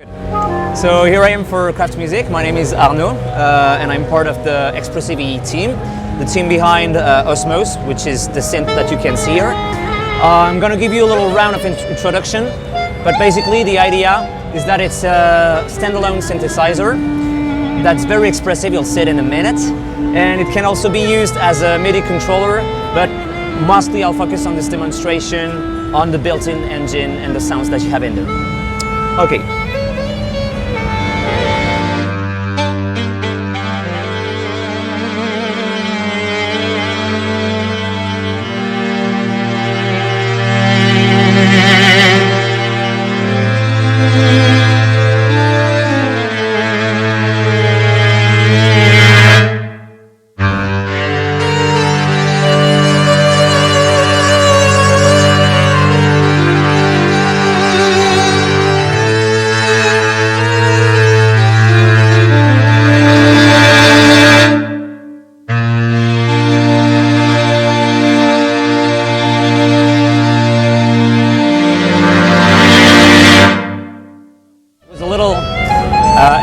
So here I am for Craft Music. My name is Arnaud and I'm part of the Expressive E team, the team behind Osmose, which is the synth that you can see here. I'm going to give you a little round of introduction, but basically the idea is that it's a standalone synthesizer that's very expressive. You'll see it in a minute, and it can also be used as a MIDI controller, but mostly I'll focus on this demonstration on the built-in engine and the sounds that you have in there. Okay.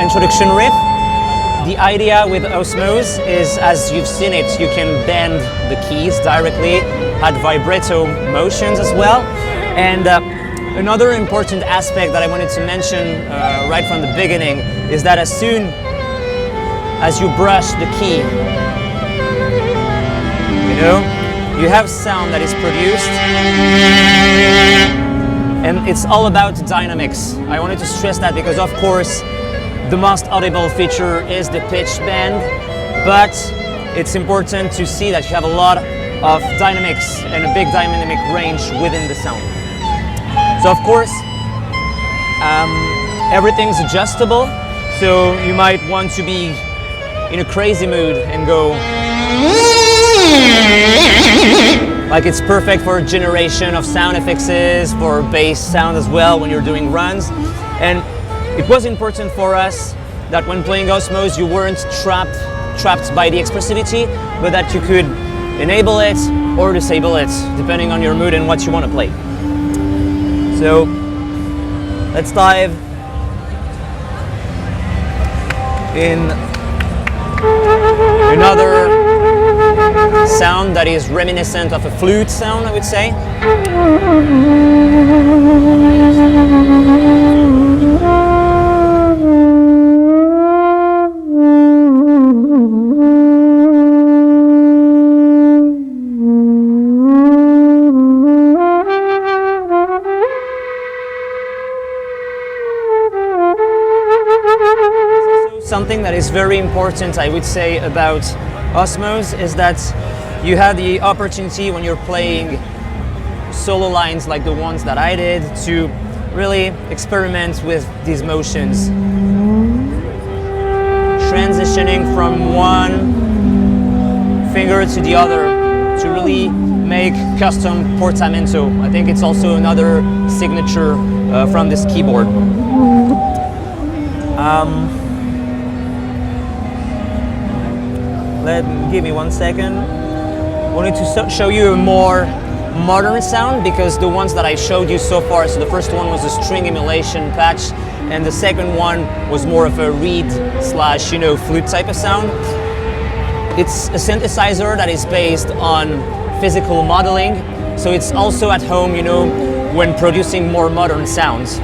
Introduction riff. The idea with Osmose is, as you've seen it, you can bend the keys directly, add vibrato motions as well. And another important aspect that I wanted to mention right from the beginning is that as soon as you brush the key, you have sound that is produced. And it's all about dynamics. I wanted to stress that because, of course, the most audible feature is the pitch bend, but it's important to see that you have a lot of dynamics and a big dynamic range within the sound. So of course, everything's adjustable, so you might want to be in a crazy mood and go like it's perfect for a generation of sound effects, for bass sound as well when you're doing runs. And it was important for us that when playing Osmose, you weren't trapped by the expressivity, but that you could enable it or disable it, depending on your mood and what you want to play. So let's dive in another sound that is reminiscent of a flute sound, I would say. Something that is very important, I would say, about Osmose is that you have the opportunity when you're playing solo lines like the ones that I did to really experiment with these motions. Transitioning from one finger to the other to really make custom portamento. I think it's also another signature from this keyboard. Give me 1 second. I wanted to show you a more modern sound because the ones that I showed you so far, so the first one was a string emulation patch and the second one was more of a reed slash, flute type of sound. It's a synthesizer that is based on physical modeling, so it's also at home, when producing more modern sounds,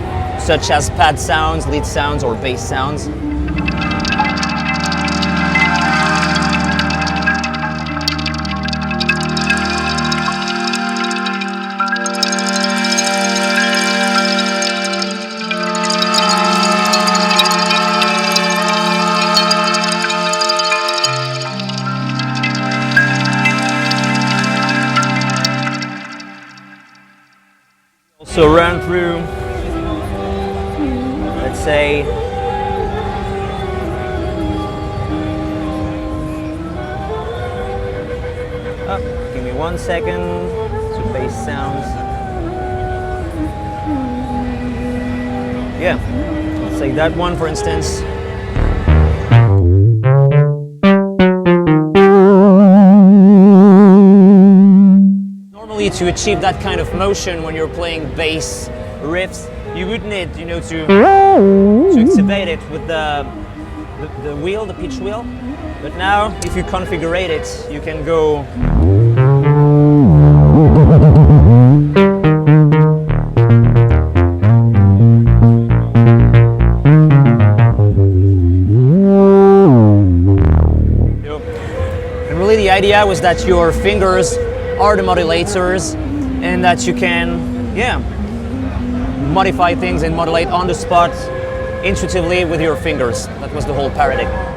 such as pad sounds, lead sounds, or bass sounds. So run through, let's say, give me 1 second, some bass sounds. Yeah, let's take that one for instance. to achieve that kind of motion when you're playing bass riffs, you would need, you know, to activate it with the wheel, the pitch wheel. But now, if you configure it, you can go. And really, the idea was that your fingers are the modulators, and that you can, yeah, modify things and modulate on the spot intuitively with your fingers. That was the whole paradigm.